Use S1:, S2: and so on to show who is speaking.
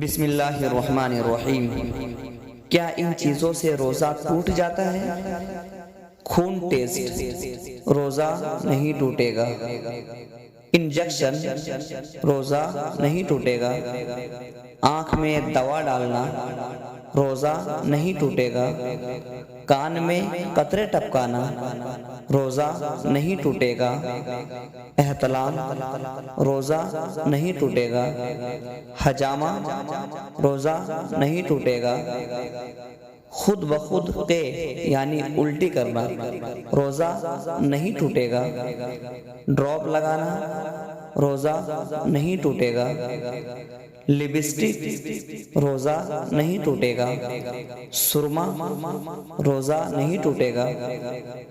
S1: بسم اللہ الرحمن الرحیم۔ کیا ان چیزوں سے روزہ ٹوٹ جاتا ہے؟ خون ٹیسٹ روزہ نہیں ٹوٹے گا۔ انجیکشن روزہ نہیں ٹوٹے گا۔ آنکھ میں دوا ڈالنا روزہ نہیں ٹوٹے گا۔ کان میں قطرے ٹپکانا روزہ نہیں ٹوٹے گا۔ احتلام روزہ نہیں ٹوٹے گا۔ حجامہ روزہ نہیں ٹوٹے گا۔ خود بخود قے یعنی الٹی کرنا روزہ نہیں ٹوٹے گا۔ ڈراپ لگانا روزہ نہیں ٹوٹے گا۔ لپسٹک روزہ نہیں ٹوٹے گا۔ سرما روزہ نہیں ٹوٹے گا۔